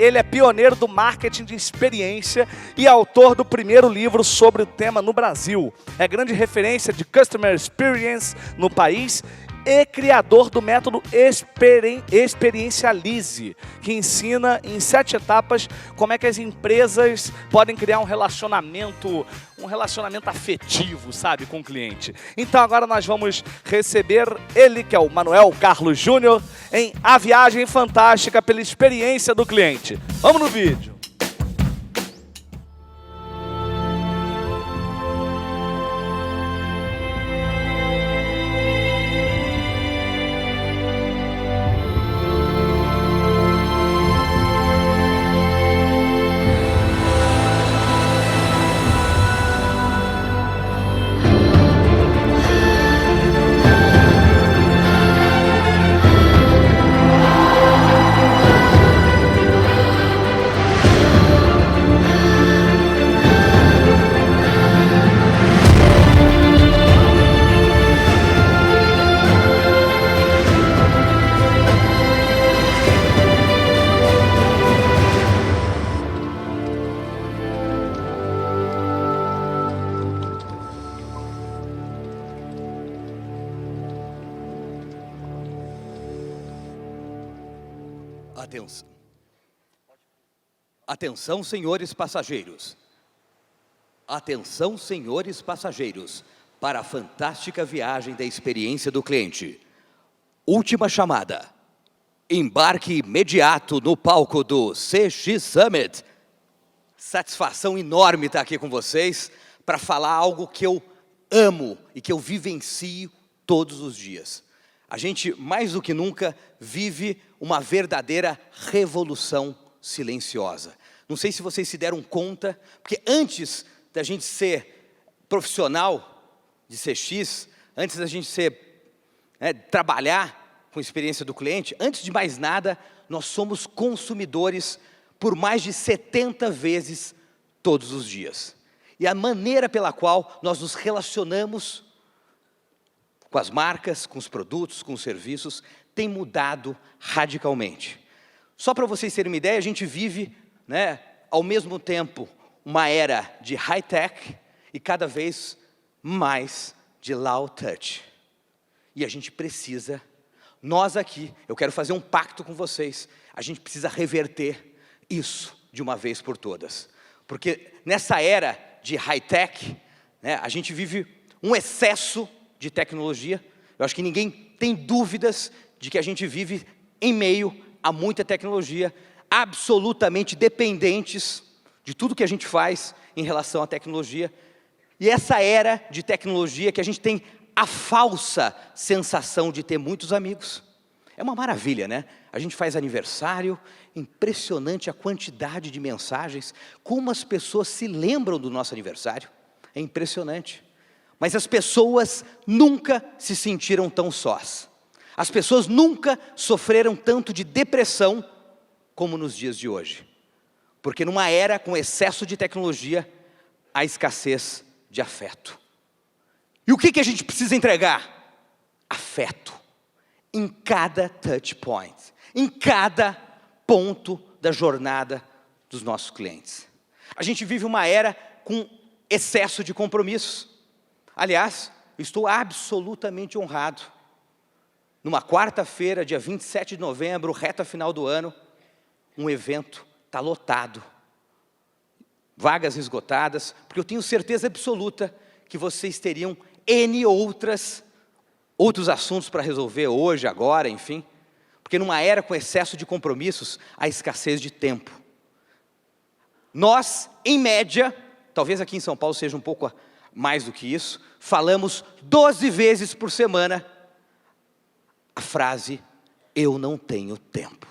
Ele é pioneiro do marketing de experiência e autor do primeiro livro sobre o tema no Brasil. É grande referência de Customer Experience no país e criador do método Experiencialize, que ensina em 7 etapas como é que as empresas podem criar um relacionamento afetivo, sabe, com o cliente. Então agora nós vamos receber ele, que é o Manuel Carlos Júnior, em A Viagem Fantástica pela Experiência do Cliente. Vamos no vídeo. Atenção. Atenção, senhores passageiros. Atenção, senhores passageiros, para a fantástica viagem da experiência do cliente. Última chamada. Embarque imediato no palco do CX Summit. Satisfação enorme estar aqui com vocês para falar algo que eu amo e que eu vivencio todos os dias. A gente, mais do que nunca, vive uma verdadeira revolução silenciosa. Não sei se vocês se deram conta, porque antes da gente ser profissional de CX, antes da gente trabalhar com a experiência do cliente, antes de mais nada, nós somos consumidores por mais de 70 vezes todos os dias. E a maneira pela qual nós nos relacionamos com as marcas, com os produtos, com os serviços, tem mudado radicalmente. Só para vocês terem uma ideia, a gente vive, ao mesmo tempo, uma era de high-tech e cada vez mais de low touch. E a gente precisa, nós aqui, eu quero fazer um pacto com vocês, a gente precisa reverter isso de uma vez por todas. Porque nessa era de high-tech, a gente vive um excesso de tecnologia. Eu acho que ninguém tem dúvidas de que a gente vive em meio a muita tecnologia, absolutamente dependentes de tudo que a gente faz em relação à tecnologia. E essa era de tecnologia que a gente tem a falsa sensação de ter muitos amigos. É uma maravilha, né? A gente faz aniversário, impressionante a quantidade de mensagens, como as pessoas se lembram do nosso aniversário. É impressionante. Mas as pessoas nunca se sentiram tão sós. As pessoas nunca sofreram tanto de depressão como nos dias de hoje. Porque numa era com excesso de tecnologia, há escassez de afeto. E o que a gente precisa entregar? Afeto. Em cada touch point. Em cada ponto da jornada dos nossos clientes. A gente vive uma era com excesso de compromissos. Aliás, estou absolutamente honrado. Numa quarta-feira, dia 27 de novembro, reta final do ano, um evento está lotado. Vagas esgotadas, porque eu tenho certeza absoluta que vocês teriam N outros assuntos para resolver hoje, agora, enfim. Porque numa era com excesso de compromissos, há escassez de tempo. Nós, em média, talvez aqui em São Paulo seja um pouco mais do que isso, falamos 12 vezes por semana a frase, eu não tenho tempo.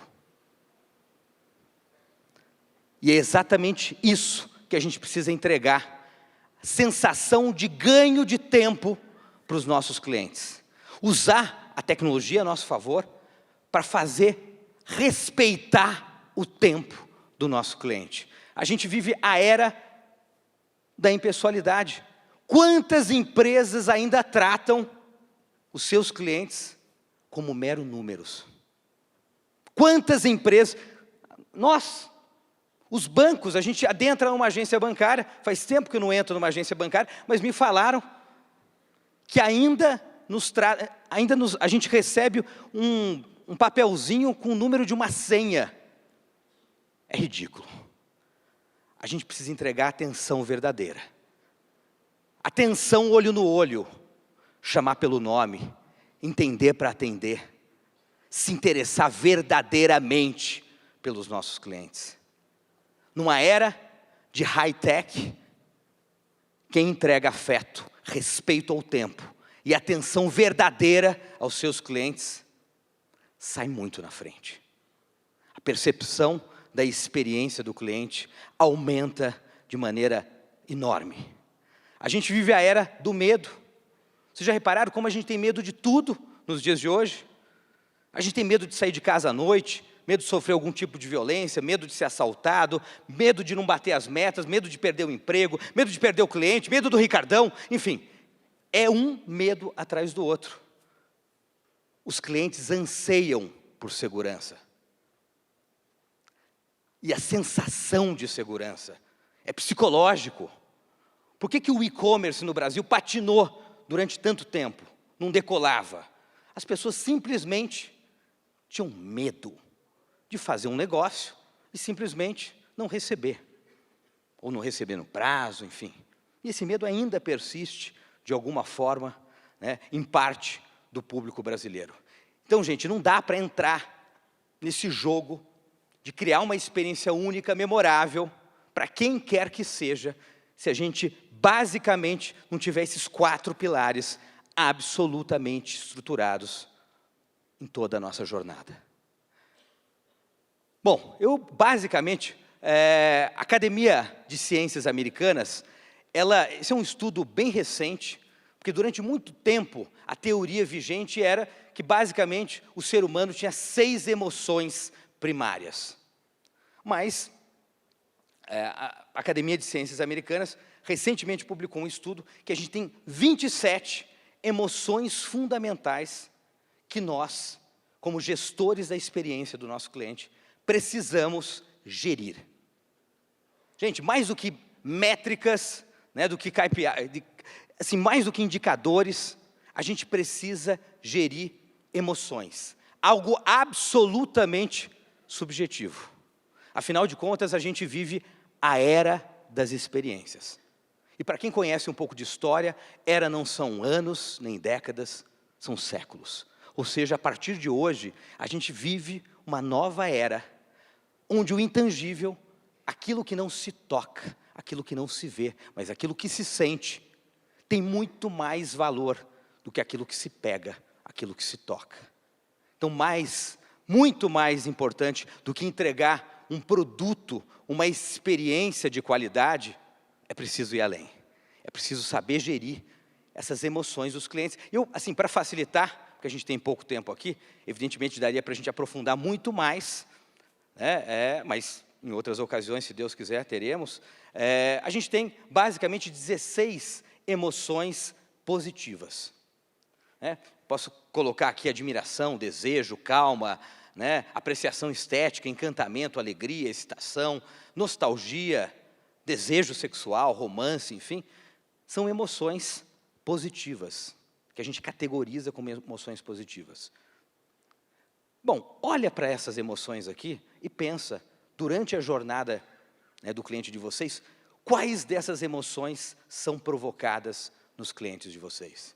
E é exatamente isso que a gente precisa entregar, sensação de ganho de tempo para os nossos clientes. Usar a tecnologia a nosso favor para fazer respeitar o tempo do nosso cliente. A gente vive a era da impessoalidade. Quantas empresas ainda tratam os seus clientes como mero números? Quantas empresas... Nós Os bancos, a gente adentra numa agência bancária, faz tempo que eu não entro numa agência bancária, mas me falaram que a gente recebe um papelzinho com o número de uma senha. É ridículo. A gente precisa entregar atenção verdadeira. Atenção olho no olho, chamar pelo nome, entender para atender, se interessar verdadeiramente pelos nossos clientes. Numa era de high-tech, quem entrega afeto, respeito ao tempo e atenção verdadeira aos seus clientes, sai muito na frente. A percepção da experiência do cliente aumenta de maneira enorme. A gente vive a era do medo. Vocês já repararam como a gente tem medo de tudo nos dias de hoje? A gente tem medo de sair de casa à noite, medo de sofrer algum tipo de violência, medo de ser assaltado, medo de não bater as metas, medo de perder o emprego, medo de perder o cliente, medo do Ricardão, enfim. É um medo atrás do outro. Os clientes anseiam por segurança. E a sensação de segurança é psicológico. Por que o e-commerce no Brasil patinou durante tanto tempo? Não decolava. As pessoas simplesmente tinham medo de fazer um negócio e simplesmente não receber. Ou não receber no prazo, enfim. E esse medo ainda persiste, de alguma forma, né, em parte do público brasileiro. Então, gente, não dá para entrar nesse jogo de criar uma experiência única, memorável, para quem quer que seja, se a gente basicamente não tiver esses 4 pilares absolutamente estruturados em toda a nossa jornada. Bom, eu basicamente, a Academia de Ciências Americanas, esse é um estudo bem recente, porque durante muito tempo a teoria vigente era que basicamente o ser humano tinha 6 emoções primárias. Mas a Academia de Ciências Americanas recentemente publicou um estudo que a gente tem 27 emoções fundamentais que nós, como gestores da experiência do nosso cliente, precisamos gerir. Gente, mais do que métricas, né, do que KPI, assim, mais do que indicadores, a gente precisa gerir emoções. Algo absolutamente subjetivo. Afinal de contas, a gente vive a era das experiências. E para quem conhece um pouco de história, era não são anos, nem décadas, são séculos. Ou seja, a partir de hoje, a gente vive uma nova era, onde o intangível, aquilo que não se toca, aquilo que não se vê, mas aquilo que se sente, tem muito mais valor do que aquilo que se pega, aquilo que se toca. Então, muito mais importante do que entregar um produto, uma experiência de qualidade, é preciso ir além. É preciso saber gerir essas emoções dos clientes. Eu, assim, para facilitar, porque a gente tem pouco tempo aqui, evidentemente daria para a gente aprofundar muito mais, né, mas em outras ocasiões, se Deus quiser, teremos. A gente tem basicamente 16 emoções positivas. Posso colocar aqui admiração, desejo, calma, né, apreciação estética, encantamento, alegria, excitação, nostalgia, desejo sexual, romance, enfim. São emoções positivas, que a gente categoriza como emoções positivas. Bom, olha para essas emoções aqui e pensa, durante a jornada, né, do cliente de vocês, quais dessas emoções são provocadas nos clientes de vocês.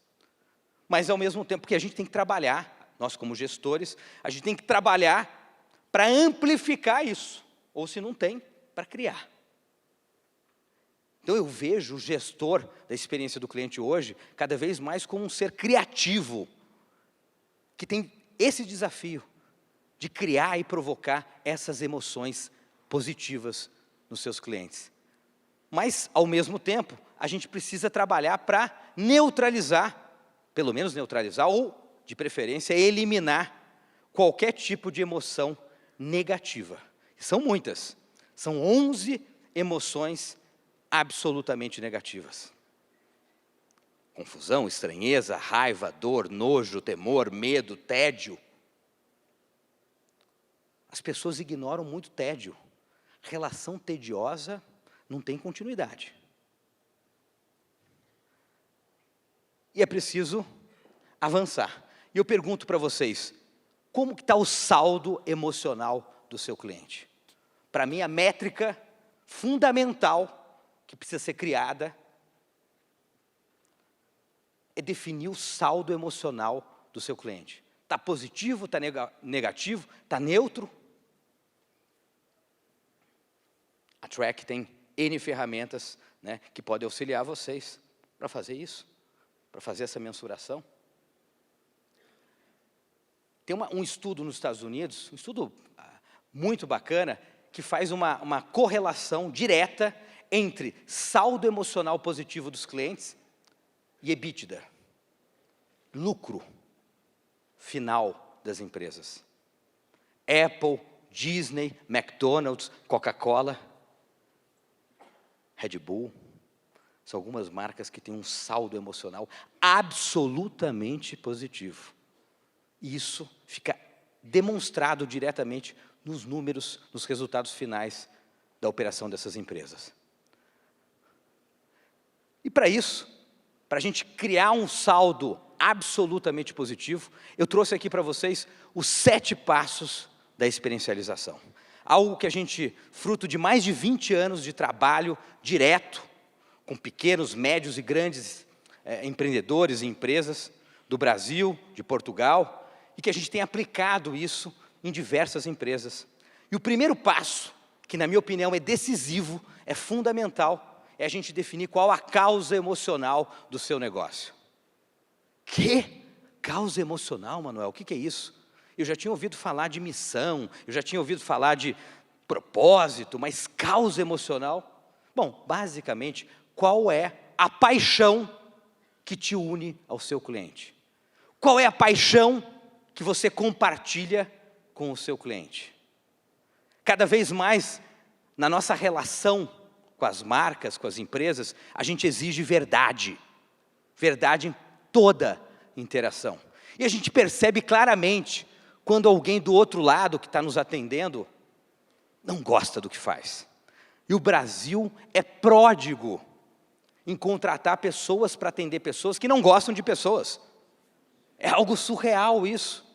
Mas, ao mesmo tempo que a gente tem que trabalhar, nós como gestores, a gente tem que trabalhar para amplificar isso, ou se não tem, para criar. Então eu vejo o gestor da experiência do cliente hoje, cada vez mais como um ser criativo, que tem esse desafio de criar e provocar essas emoções positivas nos seus clientes. Mas, ao mesmo tempo, a gente precisa trabalhar para neutralizar, pelo menos neutralizar, ou, de preferência, eliminar qualquer tipo de emoção negativa. São muitas, são 11 emoções absolutamente negativas. Confusão, estranheza, raiva, dor, nojo, temor, medo, tédio. As pessoas ignoram muito tédio. relação tediosa não tem continuidade. E é preciso avançar. E eu pergunto para vocês, como que está o saldo emocional do seu cliente? Para mim, a métrica fundamental que precisa ser criada é definir o saldo emocional do seu cliente. Está positivo, está negativo, está neutro? A Track tem N ferramentas, né, que podem auxiliar vocês para fazer isso, para fazer essa mensuração. Tem um estudo nos Estados Unidos, um estudo muito bacana, que faz uma correlação direta entre saldo emocional positivo dos clientes e EBITDA, lucro final das empresas. Apple, Disney, McDonald's, Coca-Cola, Red Bull, são algumas marcas que têm um saldo emocional absolutamente positivo. E isso fica demonstrado diretamente nos números, nos resultados finais da operação dessas empresas. E para isso, para a gente criar um saldo absolutamente positivo, eu trouxe aqui para vocês os 7 passos da experiencialização. Algo que a gente, fruto de mais de 20 anos de trabalho direto, com pequenos, médios e grandes empreendedores e empresas do Brasil, de Portugal, e que a gente tem aplicado isso em diversas empresas. E o primeiro passo, que na minha opinião é decisivo, é fundamental, é a gente definir qual a causa emocional do seu negócio. Que? Causa emocional, Manuel? O que é isso? Eu já tinha ouvido falar de missão, eu já tinha ouvido falar de propósito, mas causa emocional? Bom, basicamente, qual é a paixão que te une ao seu cliente? Qual é a paixão que você compartilha com o seu cliente? Cada vez mais, na nossa relação com as marcas, com as empresas, a gente exige verdade. Verdade em toda interação. E a gente percebe claramente quando alguém do outro lado que está nos atendendo não gosta do que faz. E o Brasil é pródigo em contratar pessoas para atender pessoas que não gostam de pessoas. É algo surreal isso.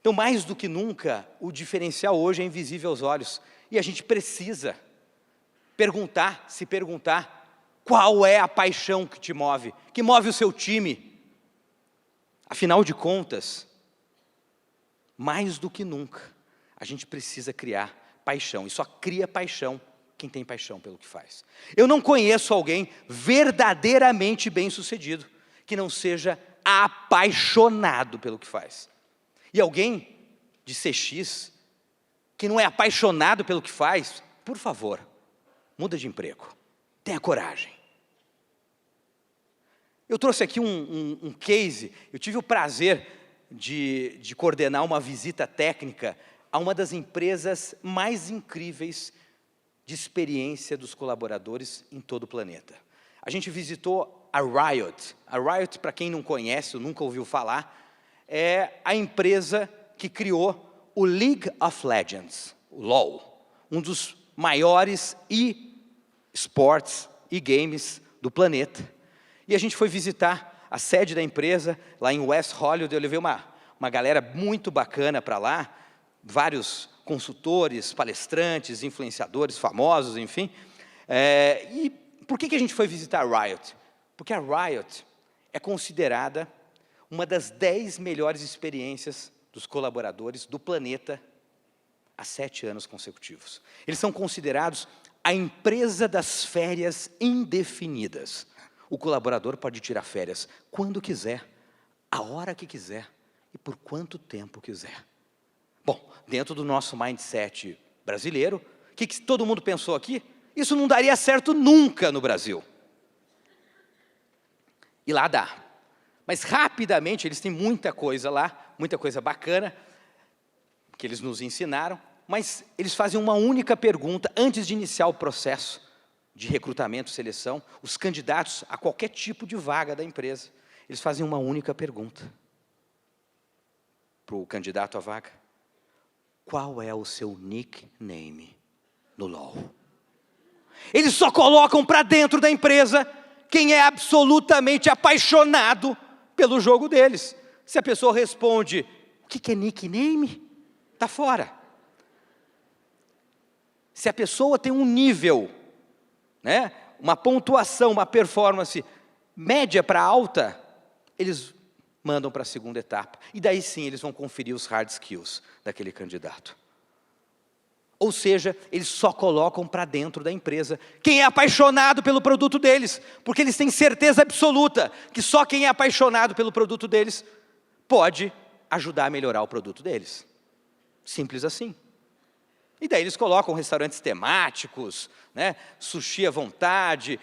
Então, mais do que nunca, o diferencial hoje é invisível aos olhos. E a gente precisa se perguntar, qual é a paixão que move o seu time? Afinal de contas, mais do que nunca, a gente precisa criar paixão. E só cria paixão quem tem paixão pelo que faz. Eu não conheço alguém verdadeiramente bem-sucedido que não seja apaixonado pelo que faz. E alguém de CX que não é apaixonado pelo que faz, por favor, muda de emprego. Tenha coragem. Eu trouxe aqui um case, eu tive o prazer de coordenar uma visita técnica a uma das empresas mais incríveis de experiência dos colaboradores em todo o planeta. A gente visitou a Riot. A Riot, para quem não conhece ou nunca ouviu falar, é a empresa que criou o League of Legends, o LoL, um dos maiores e-sports e games do planeta. E a gente foi visitar a sede da empresa, lá em West Hollywood. Eu levei uma galera muito bacana para lá, vários consultores, palestrantes, influenciadores famosos, enfim. E por que a gente foi visitar a Riot? Porque a Riot é considerada uma das 10 melhores experiências dos colaboradores do planeta há 7 anos consecutivos. Eles são considerados a empresa das férias indefinidas. O colaborador pode tirar férias quando quiser, a hora que quiser e por quanto tempo quiser. Bom, dentro do nosso mindset brasileiro, o que todo mundo pensou aqui? Isso não daria certo nunca no Brasil. E lá dá. Mas rapidamente, eles têm muita coisa lá, muita coisa bacana, que eles nos ensinaram, mas eles fazem uma única pergunta antes de iniciar o processo de recrutamento e seleção, os candidatos a qualquer tipo de vaga da empresa. Eles fazem uma única pergunta para o candidato à vaga. qual é o seu nickname no LOL. Eles só colocam para dentro da empresa quem é absolutamente apaixonado pelo jogo deles. Se a pessoa responde, o que é nickname? Está fora. Se a pessoa tem um nível, né, uma pontuação, uma performance média para alta, eles mandam para a segunda etapa. E daí sim eles vão conferir os hard skills daquele candidato. Ou seja, eles só colocam para dentro da empresa quem é apaixonado pelo produto deles, porque eles têm certeza absoluta que só quem é apaixonado pelo produto deles pode ajudar a melhorar o produto deles. Simples assim. E daí eles colocam restaurantes temáticos, né, sushi à vontade,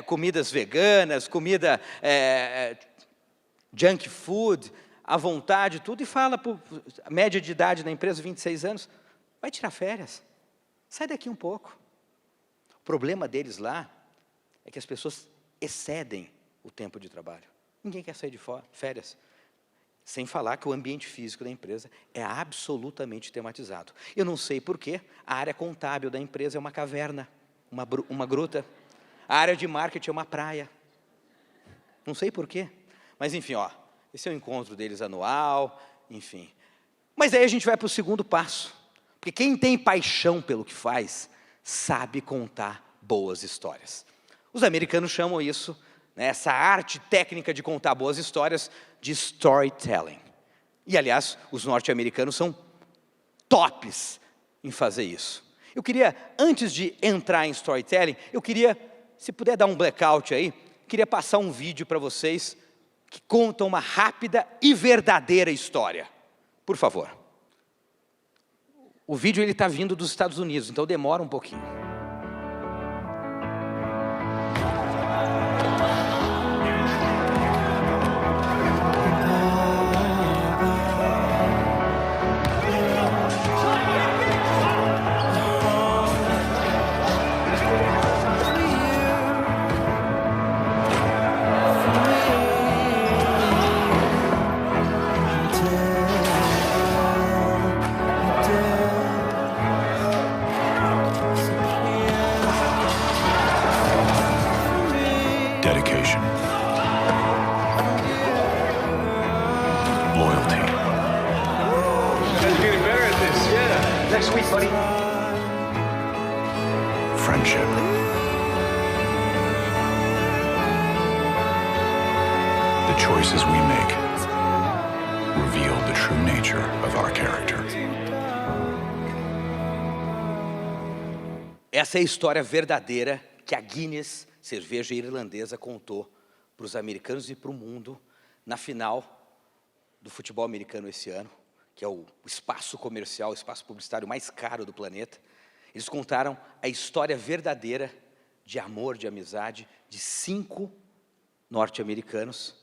comidas veganas, comida junk food à vontade, tudo, e fala, a média de idade da empresa, 26 anos, vai tirar férias, sai daqui um pouco. O problema deles lá é que as pessoas excedem o tempo de trabalho. Ninguém quer sair de férias. Sem falar que o ambiente físico da empresa é absolutamente tematizado. Eu não sei porquê, a área contábil da empresa é uma caverna, uma gruta. A área de marketing é uma praia. Não sei porquê. Mas enfim, esse é o encontro deles anual, enfim. Mas aí a gente vai para o segundo passo. Porque quem tem paixão pelo que faz, sabe contar boas histórias. Os americanos chamam isso, né, essa arte técnica de contar boas histórias, de storytelling. E, aliás, os norte-americanos são tops em fazer isso. Eu queria, antes de entrar em storytelling, eu queria, se puder dar um blackout aí, queria passar um vídeo para vocês que conta uma rápida e verdadeira história. Por favor. O vídeo está vindo dos Estados Unidos, então demora um pouquinho. Dedication. Loyalty. Guys are getting better at this, yeah. Next week, buddy. Friendship. The choices we make reveal the true nature of our character. Essa é a história verdadeira que a Guinness, cerveja irlandesa, contou para os americanos e para o mundo na final do futebol americano esse ano, que é o espaço comercial, o espaço publicitário mais caro do planeta. Eles contaram a história verdadeira de amor, de amizade, de 5 norte-americanos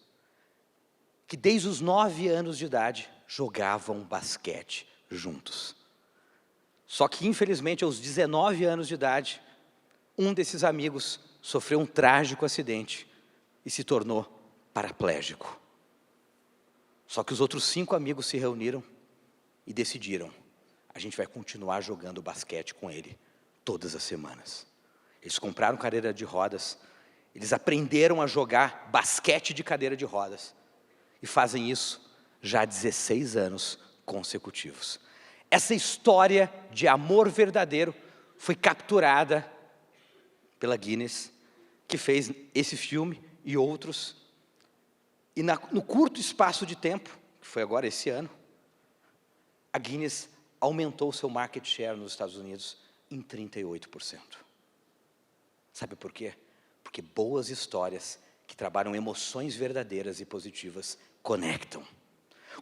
que desde os 9 anos de idade jogavam basquete juntos. Só que, infelizmente, aos 19 anos de idade, um desses amigos sofreu um trágico acidente e se tornou paraplégico. Só que os outros 5 amigos se reuniram e decidiram, a gente vai continuar jogando basquete com ele todas as semanas. Eles compraram cadeira de rodas, eles aprenderam a jogar basquete de cadeira de rodas e fazem isso já há 16 anos consecutivos. Essa história de amor verdadeiro foi capturada pela Guinness, que fez esse filme e outros. E no curto espaço de tempo, que foi agora esse ano, a Guinness aumentou o seu market share nos Estados Unidos em 38%. Sabe por quê? Porque boas histórias que trabalham emoções verdadeiras e positivas conectam.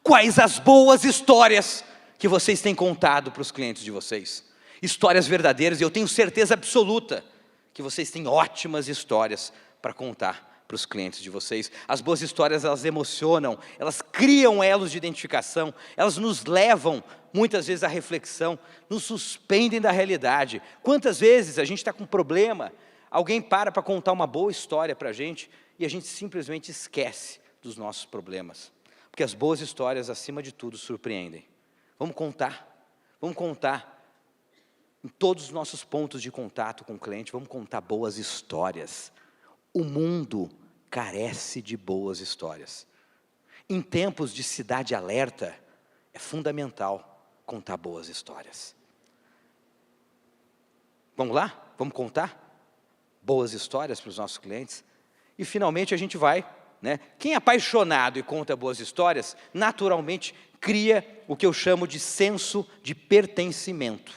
Quais as boas histórias que vocês têm contado para os clientes de vocês? Histórias verdadeiras, e eu tenho certeza absoluta que vocês têm ótimas histórias para contar para os clientes de vocês. As boas histórias, elas emocionam, elas criam elos de identificação, elas nos levam, muitas vezes, à reflexão, nos suspendem da realidade. Quantas vezes a gente está com um problema, alguém para contar uma boa história para a gente, e a gente simplesmente esquece dos nossos problemas. Porque as boas histórias, acima de tudo, surpreendem. Vamos contar. Vamos contar em todos os nossos pontos de contato com o cliente, vamos contar boas histórias. O mundo carece de boas histórias. Em tempos de cidade alerta, é fundamental contar boas histórias. Vamos lá? Vamos contar boas histórias para os nossos clientes? E finalmente a gente vai, né? Quem é apaixonado e conta boas histórias, naturalmente cria o que eu chamo de senso de pertencimento.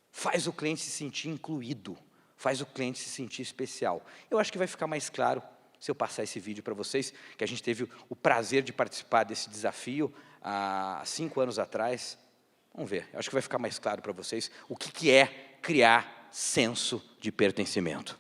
Faz o cliente se sentir incluído, faz o cliente se sentir especial. Eu acho que vai ficar mais claro se eu passar esse vídeo para vocês, que a gente teve o prazer de participar desse desafio há 5 anos atrás. Vamos ver, eu acho que vai ficar mais claro para vocês o que é criar senso de pertencimento.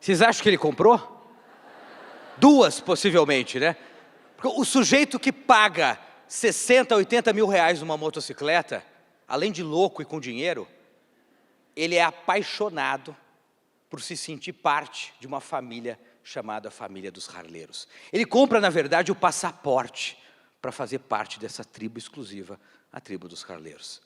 Vocês acham que ele comprou? 2, possivelmente, né? Porque o sujeito que paga 60, 80 mil reais numa motocicleta, além de louco e com dinheiro, ele é apaixonado por se sentir parte de uma família chamada família dos harleiros. Ele compra, na verdade, o passaporte para fazer parte dessa tribo exclusiva, a tribo dos harleiros.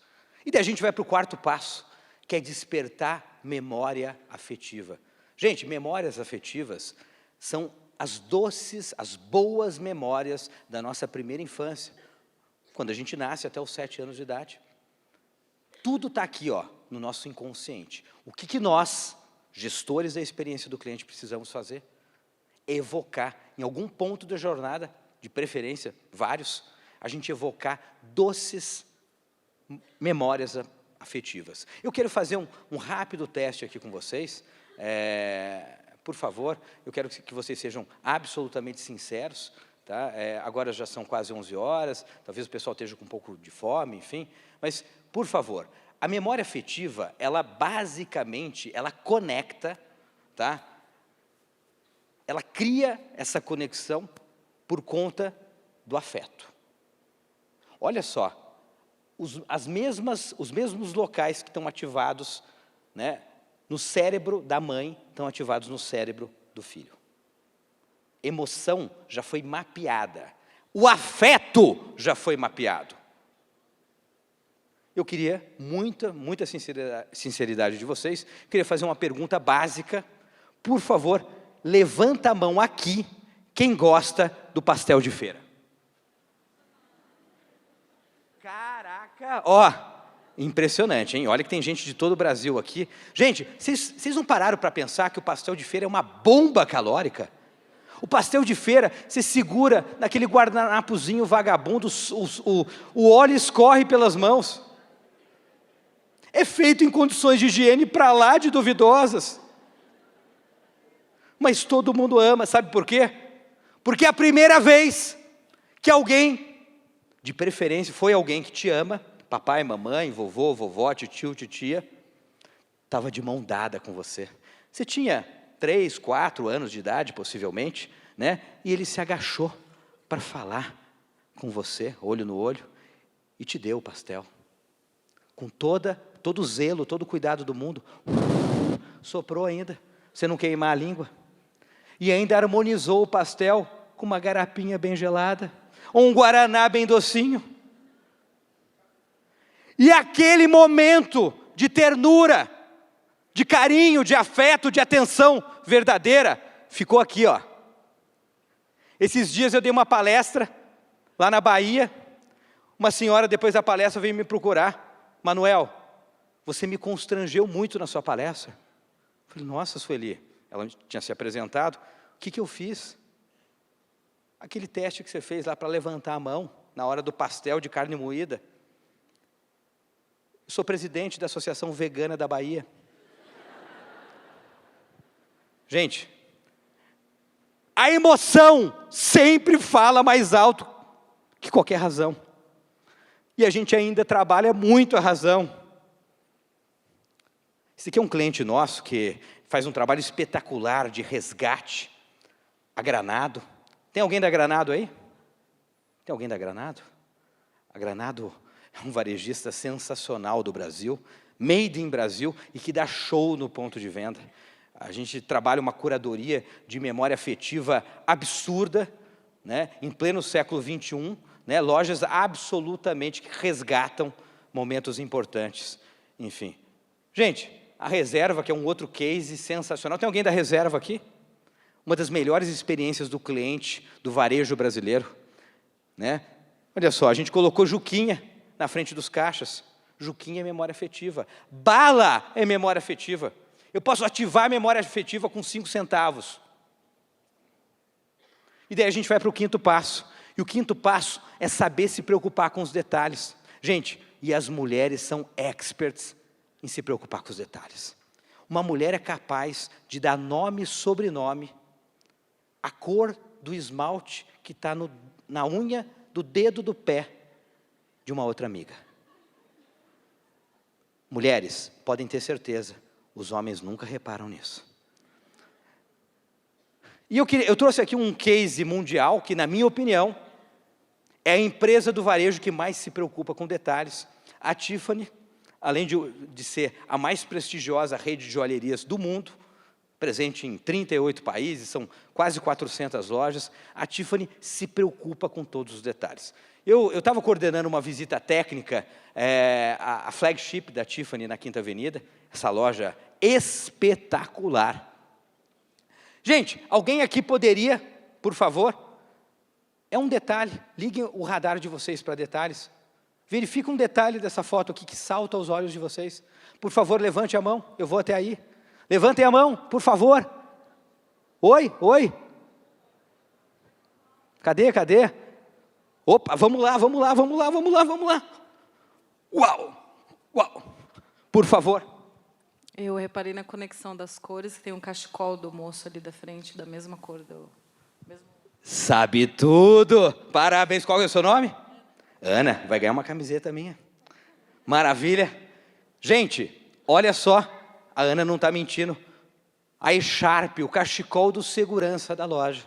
E daí a gente vai para o 4º passo, que é despertar memória afetiva. Gente, memórias afetivas são as doces, as boas memórias da nossa primeira infância, quando a gente nasce até os 7 anos de idade. Tudo está aqui, ó, no nosso inconsciente. O que nós, gestores da experiência do cliente, precisamos fazer? Evocar, em algum ponto da jornada, de preferência, vários, a gente evocar doces memórias afetivas. Eu quero fazer um rápido teste aqui com vocês. Por favor, eu quero que vocês sejam absolutamente sinceros, tá? Agora já são quase 11 horas, talvez o pessoal esteja com um pouco de fome, enfim, mas, por favor, a memória afetiva, ela basicamente, ela conecta, tá? Ela cria essa conexão por conta do afeto. Olha só, os mesmos locais que estão ativados, né, no cérebro da mãe, estão ativados no cérebro do filho. Emoção já foi mapeada. O afeto já foi mapeado. Eu queria muita sinceridade de vocês. Queria fazer uma pergunta básica. Por favor, levanta a mão aqui quem gosta do pastel de feira. Caraca, ó. Impressionante, hein? Olha que tem gente de todo o Brasil aqui. Gente, vocês não pararam para pensar que o pastel de feira é uma bomba calórica? O pastel de feira, você segura naquele guardanapozinho vagabundo, o óleo escorre pelas mãos. É feito em condições de higiene para lá de duvidosas. Mas todo mundo ama, sabe por quê? Porque é a primeira vez que alguém de preferência, foi alguém que te ama, papai, mamãe, vovô, vovó, tio, titia, estava de mão dada com você. Você tinha 3, 4 anos de idade, possivelmente, né? E ele se agachou para falar com você, olho no olho, e te deu o pastel. Com todo o zelo, todo o cuidado do mundo. Soprou ainda, você não queimar a língua. E ainda harmonizou o pastel com uma garapinha bem gelada, ou um guaraná bem docinho. E aquele momento de ternura, de carinho, de afeto, de atenção verdadeira, ficou aqui, ó. Esses dias eu dei uma palestra, lá na Bahia. Uma senhora, depois da palestra, veio me procurar. Manuel, você me constrangeu muito na sua palestra. Eu falei, nossa, Sueli, ela tinha se apresentado. O que eu fiz? Aquele teste que você fez lá para levantar a mão, na hora do pastel de carne moída. Eu sou presidente da Associação Vegana da Bahia. Gente, a emoção sempre fala mais alto que qualquer razão. E a gente ainda trabalha muito a razão. Esse aqui é um cliente nosso que faz um trabalho espetacular de resgate. A Granado. Tem alguém da Granado aí? Tem alguém da Granado? A Granado é um varejista sensacional do Brasil, made in Brasil, e que dá show no ponto de venda. A gente trabalha uma curadoria de memória afetiva absurda, né, em pleno século XXI, né, lojas absolutamente que resgatam momentos importantes. Enfim. Gente, a Reserva, que é um outro case sensacional. Tem alguém da Reserva aqui? Uma das melhores experiências do cliente, do varejo brasileiro. Né? Olha só, a gente colocou Juquinha na frente dos caixas. Juquinha é memória afetiva. Bala é memória afetiva. Eu posso ativar a memória afetiva com 5 centavos. E daí a gente vai para o 5º passo. E o 5º passo é saber se preocupar com os detalhes. Gente, e as mulheres são experts em se preocupar com os detalhes. Uma mulher é capaz de dar nome e sobrenome, a cor do esmalte que está na unha do dedo do pé de uma outra amiga. Mulheres, podem ter certeza, os homens nunca reparam nisso. E eu trouxe aqui um case mundial que, na minha opinião, é a empresa do varejo que mais se preocupa com detalhes. A Tiffany, além de ser a mais prestigiosa rede de joalherias do mundo, presente em 38 países, são quase 400 lojas, a Tiffany se preocupa com todos os detalhes. Eu estava coordenando uma visita técnica, a flagship da Tiffany na Quinta Avenida, essa loja espetacular. Gente, alguém aqui poderia, por favor, é um detalhe, liguem o radar de vocês para detalhes, verifica um detalhe dessa foto aqui que salta aos olhos de vocês. Por favor, levante a mão, eu vou até aí. Levantem a mão, por favor. Oi, oi. Cadê? Opa, vamos lá. Uau. Por favor. Eu reparei na conexão das cores, que tem um cachecol do moço ali da frente, da mesma cor do... Sabe tudo. Parabéns. Qual é o seu nome? Ana, vai ganhar uma camiseta minha. Maravilha. Gente, olha só. A Ana não está mentindo. A Echarp, o cachecol do segurança da loja,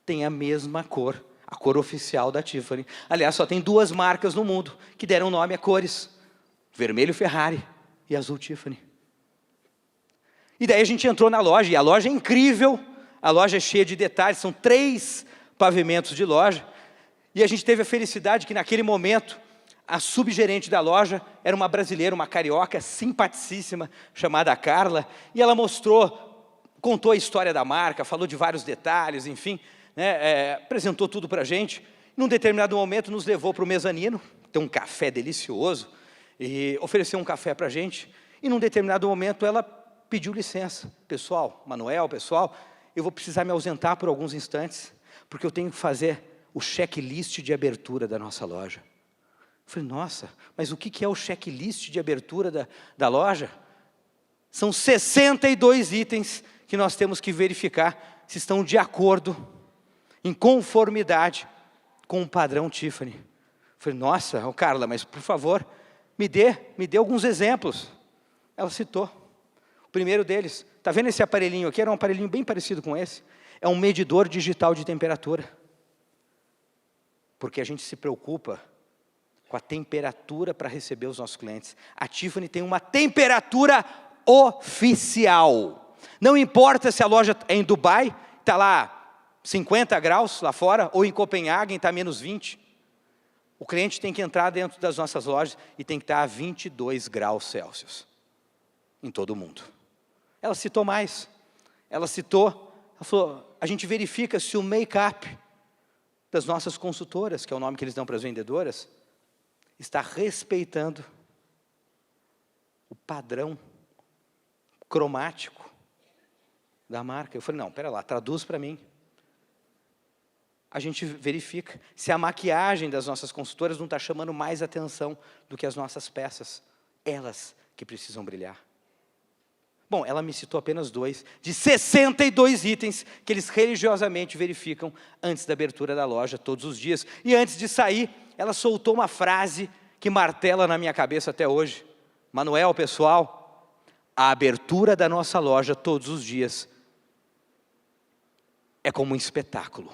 tem a mesma cor, a cor oficial da Tiffany. Aliás, só tem 2 marcas no mundo que deram nome a cores. Vermelho Ferrari e azul Tiffany. E daí a gente entrou na loja, e a loja é incrível. A loja é cheia de detalhes, são 3 pavimentos de loja. E a gente teve a felicidade que naquele momento, a subgerente da loja era uma brasileira, uma carioca simpaticíssima, chamada Carla, e ela contou a história da marca, falou de vários detalhes, enfim, né, apresentou tudo para a gente. Num determinado momento, nos levou para o mezanino, tem um café delicioso, e ofereceu um café para a gente, e num determinado momento ela pediu licença. Pessoal, Manuel, pessoal, eu vou precisar me ausentar por alguns instantes, porque eu tenho que fazer o checklist de abertura da nossa loja. Eu falei, nossa, mas o que é o checklist de abertura da loja? São 62 itens que nós temos que verificar se estão de acordo, em conformidade com o padrão Tiffany. Eu falei, nossa, ô Carla, mas por favor, me dê alguns exemplos. Ela citou. O primeiro deles, está vendo esse aparelhinho aqui? Era um aparelhinho bem parecido com esse. É um medidor digital de temperatura. Porque a gente se preocupa com a temperatura para receber os nossos clientes. A Tiffany tem uma temperatura oficial. Não importa se a loja é em Dubai, está lá 50 graus lá fora, ou em Copenhague está menos 20. O cliente tem que entrar dentro das nossas lojas e tem que estar a 22 graus Celsius. Em todo o mundo. Ela citou mais. Ela falou, a gente verifica se o make-up das nossas consultoras, que é o nome que eles dão para as vendedoras, está respeitando o padrão cromático da marca. Eu falei, não, pera lá, traduz para mim. A gente verifica se a maquiagem das nossas consultoras não está chamando mais atenção do que as nossas peças. Elas que precisam brilhar. Bom, ela me citou apenas 2, de 62 itens que eles religiosamente verificam antes da abertura da loja, todos os dias. E antes de sair, ela soltou uma frase que martela na minha cabeça até hoje. Manuel, pessoal, a abertura da nossa loja todos os dias é como um espetáculo.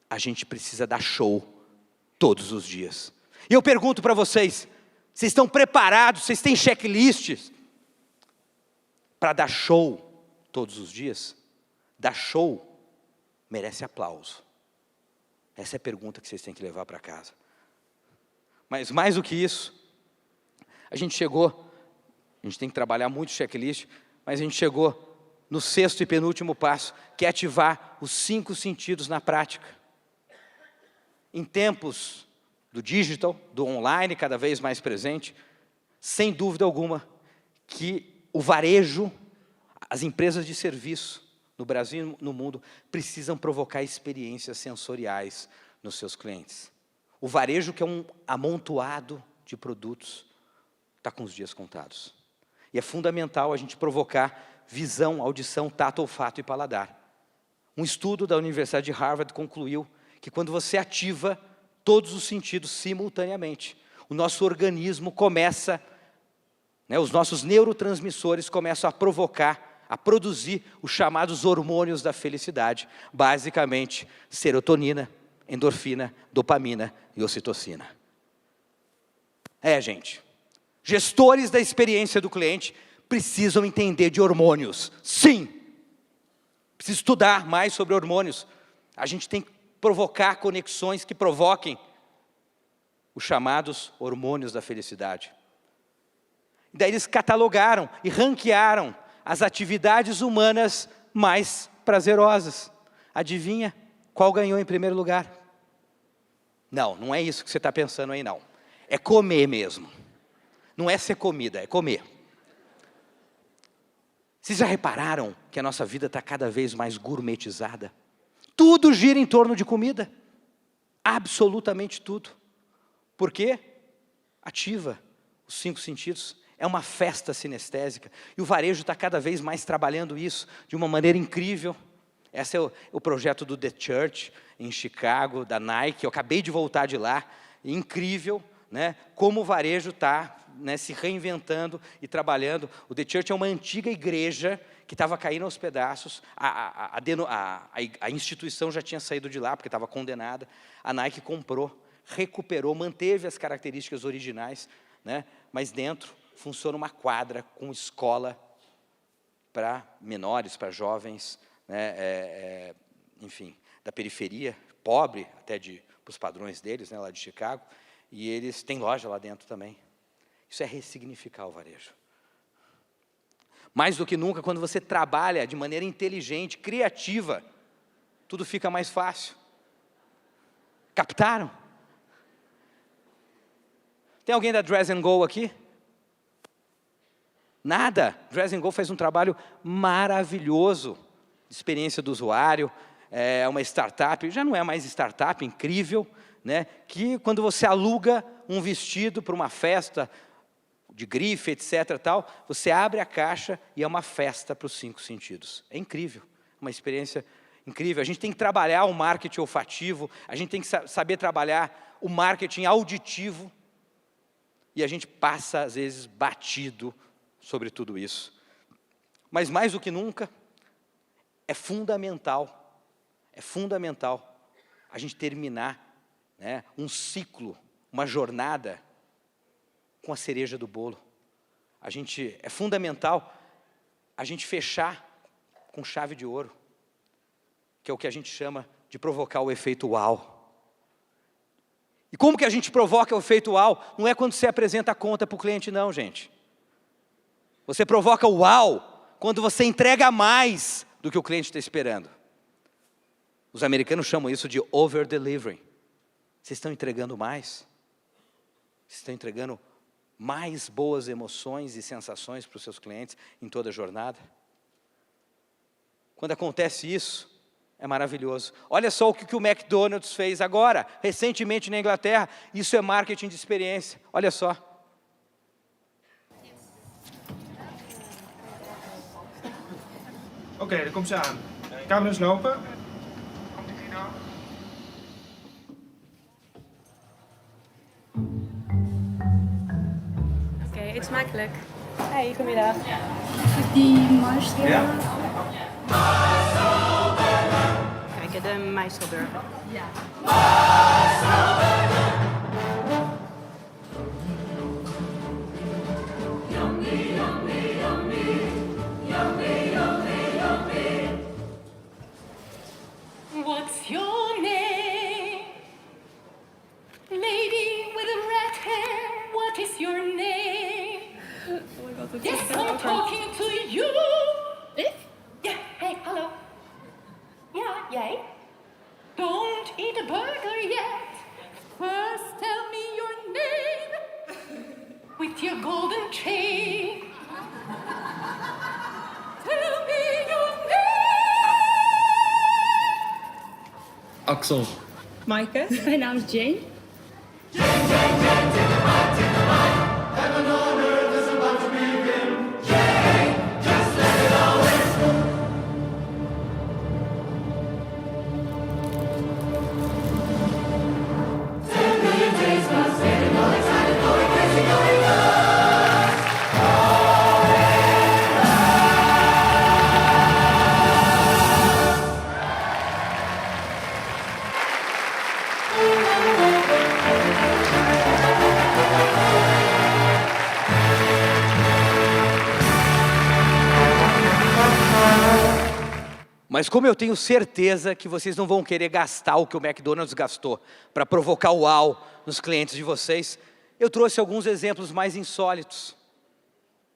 A gente precisa dar show todos os dias. E eu pergunto para vocês, vocês estão preparados, vocês têm checklists para dar show todos os dias? Dar show merece aplauso. Essa é a pergunta que vocês têm que levar para casa. Mas mais do que isso, a gente tem que trabalhar muito checklist, mas a gente chegou no 6º e penúltimo passo, que é ativar os 5 sentidos na prática. Em tempos do digital, do online cada vez mais presente, sem dúvida alguma que o varejo, as empresas de serviço no Brasil e no mundo precisam provocar experiências sensoriais nos seus clientes. O varejo, que é um amontoado de produtos, está com os dias contados. E é fundamental a gente provocar visão, audição, tato, olfato e paladar. Um estudo da Universidade de Harvard concluiu que quando você ativa todos os sentidos simultaneamente, o nosso organismo começa, os nossos neurotransmissores começam a provocar, a produzir os chamados hormônios da felicidade, basicamente serotonina, endorfina, dopamina e ocitocina. Gente, gestores da experiência do cliente precisam entender de hormônios. Sim, precisa estudar mais sobre hormônios. A gente tem que provocar conexões que provoquem os chamados hormônios da felicidade. Daí eles catalogaram e ranquearam as atividades humanas mais prazerosas. Adivinha qual ganhou em primeiro lugar? Não é isso que você está pensando aí, não. É comer mesmo. Não é ser comida, é comer. Vocês já repararam que a nossa vida está cada vez mais gourmetizada? Tudo gira em torno de comida. Absolutamente tudo. Por quê? Ativa os 5 sentidos. É uma festa sinestésica. E o varejo está cada vez mais trabalhando isso de uma maneira incrível. Esse é o projeto do The Church, em Chicago, da Nike. Eu acabei de voltar de lá. Incrível, como o varejo está se reinventando e trabalhando. O The Church é uma antiga igreja que estava caindo aos pedaços. A instituição já tinha saído de lá, porque estava condenada. A Nike comprou, recuperou, manteve as características originais, mas dentro funciona uma quadra com escola para menores, para jovens, enfim, da periferia, pobre até para os padrões deles, lá de Chicago, e eles têm loja lá dentro também. Isso é ressignificar o varejo. Mais do que nunca, quando você trabalha de maneira inteligente, criativa, tudo fica mais fácil. Captaram? Tem alguém da Dress & Go aqui? Nada. Dress & Go faz um trabalho maravilhoso de experiência do usuário. É uma startup, já não é mais startup, incrível, que quando você aluga um vestido para uma festa de grife, etc. tal, você abre a caixa e é uma festa para os 5 sentidos. É incrível, uma experiência incrível. A gente tem que trabalhar o marketing olfativo, a gente tem que saber trabalhar o marketing auditivo, e a gente passa, às vezes, batido sobre tudo isso. Mas mais do que nunca, é fundamental a gente terminar, né, um ciclo, uma jornada com a cereja do bolo. É fundamental a gente fechar com chave de ouro, que é o que a gente chama de provocar o efeito uau. E como que a gente provoca o efeito uau? Não é quando você apresenta a conta para o cliente, não, gente. Você provoca o uau quando você entrega mais do que o cliente está esperando. Os americanos chamam isso de over-delivering. Vocês estão entregando mais? Vocês estão entregando mais boas emoções e sensações para os seus clientes em toda a jornada? Quando acontece isso, é maravilhoso. Olha só o que o McDonald's fez agora, recentemente na Inglaterra. Isso é marketing de experiência. Olha só. Oké, daar komt ze aan. Camera's lopen. Oké, eet smakelijk. Hey, goedemiddag. Die marshmallow. Ja. Kijk, de Meiselburger. Ja. What's your name? Lady with the red hair, what is your name? Oh my god, het Yes, I'm talking to you. Ik? Ja, hey, hallo. Ja, jij? Don't eat a burger yet. First tell me your name. With your golden chain. Tell me your name. Axel. Maaike. Mijn naam is Jane. Mas como eu tenho certeza que vocês não vão querer gastar o que o McDonald's gastou para provocar o uau nos clientes de vocês, eu trouxe alguns exemplos mais insólitos,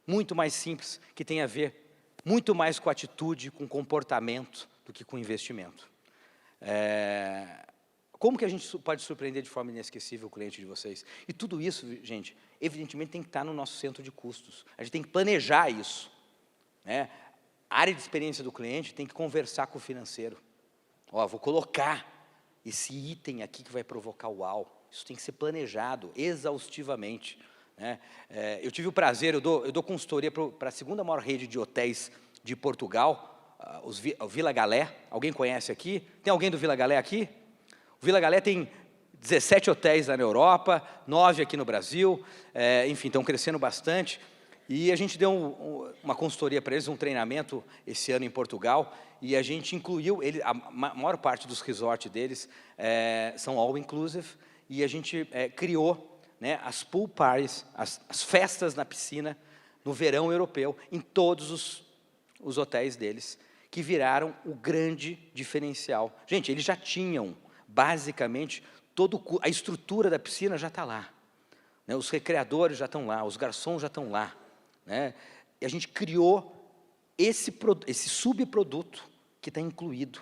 muito mais simples, que tem a ver muito mais com atitude, com comportamento, do que com investimento. Como que a gente pode surpreender de forma inesquecível o cliente de vocês? E tudo isso, gente, evidentemente tem que estar no nosso centro de custos. A gente tem que planejar isso, né? A área de experiência do cliente tem que conversar com o financeiro. Ó, vou colocar esse item aqui que vai provocar o uau. Isso tem que ser planejado exaustivamente, né? Eu tive o prazer, eu dou consultoria para a segunda maior rede de hotéis de Portugal, o Vila Galé. Alguém conhece aqui? Tem alguém do Vila Galé aqui? O Vila Galé tem 17 hotéis lá na Europa, 9 aqui no Brasil, enfim, estão crescendo bastante. E a gente deu uma consultoria para eles, um treinamento esse ano em Portugal, e a gente incluiu, a maior parte dos resorts deles são all-inclusive, e a gente criou, né, as pool parties, as festas na piscina, no verão europeu, em todos os hotéis deles, que viraram o grande diferencial. Gente, eles já tinham, basicamente, a estrutura da piscina já está lá, né, os recreadores já estão lá, os garçons já estão lá, né? E a gente criou esse subproduto que está incluído,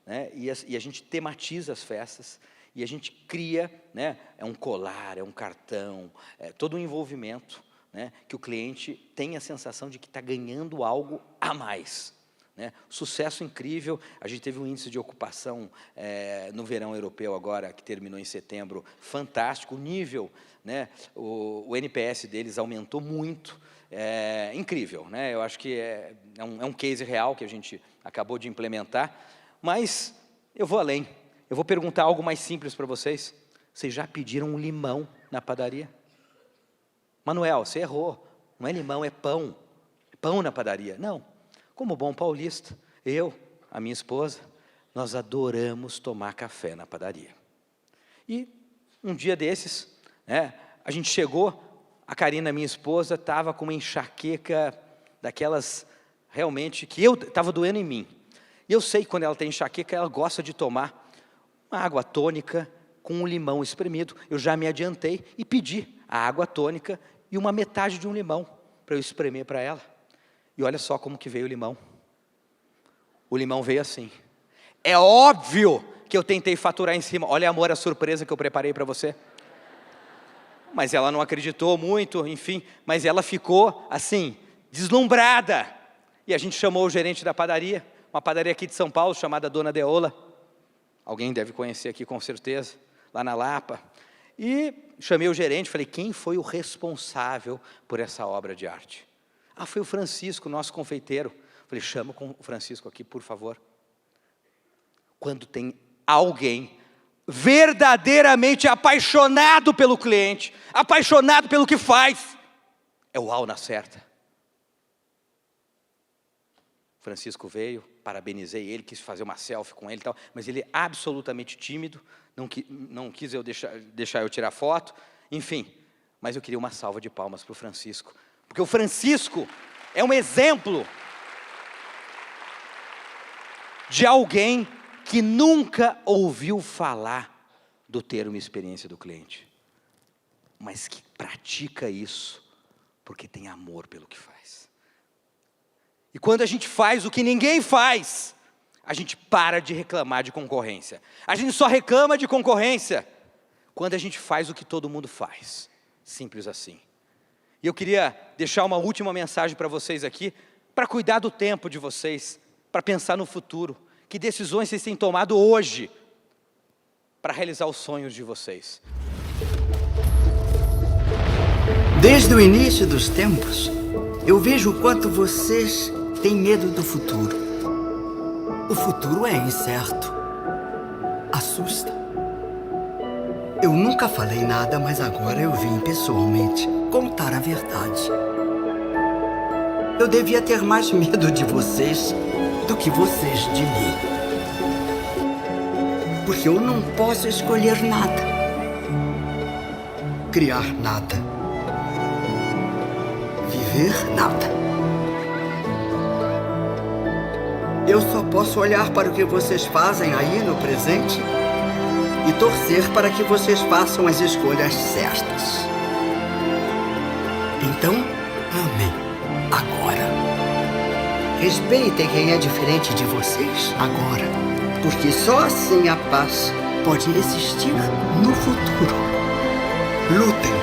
né? E a gente tematiza as festas, e a gente cria, né, um colar, um cartão, todo um envolvimento, né, que o cliente tem a sensação de que está ganhando algo a mais, né? Sucesso incrível. A gente teve um índice de ocupação no verão europeu agora, que terminou em setembro, fantástico. O nível, né, o NPS deles aumentou muito. Incrível, né? Eu acho que é um case real que a gente acabou de implementar, Mas eu vou além. Eu vou perguntar algo mais simples para vocês. Vocês já pediram um limão na padaria? Manuel, você errou. Não é limão, é pão. Pão na padaria. Não. Como bom paulista, eu, a minha esposa, nós adoramos tomar café na padaria. E um dia desses, a gente chegou, a Karina, minha esposa, estava com uma enxaqueca daquelas realmente que estava doendo em mim. E eu sei que quando ela tem enxaqueca, ela gosta de tomar uma água tônica com um limão espremido. Eu já me adiantei e pedi a água tônica e uma metade de um limão para eu espremer para ela. E olha só como que veio o limão. O limão veio assim. É óbvio que eu tentei faturar em cima. Olha, amor, a surpresa que eu preparei para você. Mas ela não acreditou muito, enfim. Mas ela ficou, assim, deslumbrada. E a gente chamou o gerente da padaria, uma padaria aqui de São Paulo, chamada Dona Deola. Alguém deve conhecer aqui com certeza, lá na Lapa. E chamei o gerente, falei, quem foi o responsável por essa obra de arte? Ah, foi o Francisco, nosso confeiteiro. Falei, chama o Francisco aqui, por favor. Quando tem alguém verdadeiramente apaixonado pelo cliente, apaixonado pelo que faz, é o Al na certa. Francisco veio, parabenizei ele, quis fazer uma selfie com ele e tal, mas ele é absolutamente tímido, não quis deixar eu tirar foto, enfim. Mas eu queria uma salva de palmas para o Francisco, porque o Francisco é um exemplo de alguém que nunca ouviu falar do termo experiência do cliente, mas que pratica isso, porque tem amor pelo que faz. E quando a gente faz o que ninguém faz, a gente para de reclamar de concorrência. A gente só reclama de concorrência quando a gente faz o que todo mundo faz. Simples assim. E eu queria deixar uma última mensagem para vocês aqui, para cuidar do tempo de vocês, para pensar no futuro. Que decisões vocês têm tomado hoje para realizar os sonhos de vocês? Desde o início dos tempos, eu vejo o quanto vocês têm medo do futuro. O futuro é incerto. Assusta. Eu nunca falei nada, mas agora eu vim pessoalmente contar a verdade. Eu devia ter mais medo de vocês do que vocês de mim. Porque eu não posso escolher nada. Criar nada. Viver nada. Eu só posso olhar para o que vocês fazem aí no presente e torcer para que vocês façam as escolhas certas. Então, amem agora. Respeitem quem é diferente de vocês agora, porque só assim a paz pode existir no futuro. Lutem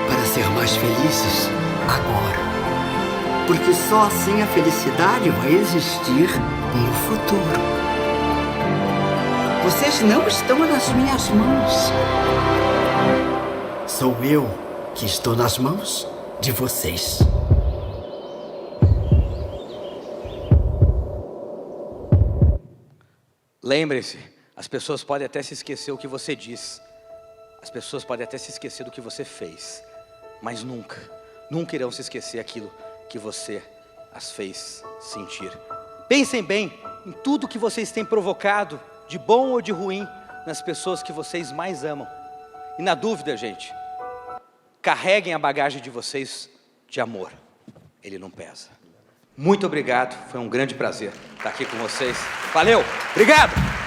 para ser mais felizes agora, porque só assim a felicidade vai existir no futuro. Vocês não estão nas minhas mãos. Sou eu que estou nas mãos de vocês. Lembre-se, as pessoas podem até se esquecer o que você disse. As pessoas podem até se esquecer do que você fez. Mas nunca irão se esquecer aquilo que você as fez sentir. Pensem bem em tudo que vocês têm provocado, de bom ou de ruim, nas pessoas que vocês mais amam. E na dúvida, gente, carreguem a bagagem de vocês de amor. Ele não pesa. Muito obrigado, foi um grande prazer estar aqui com vocês. Valeu, obrigado!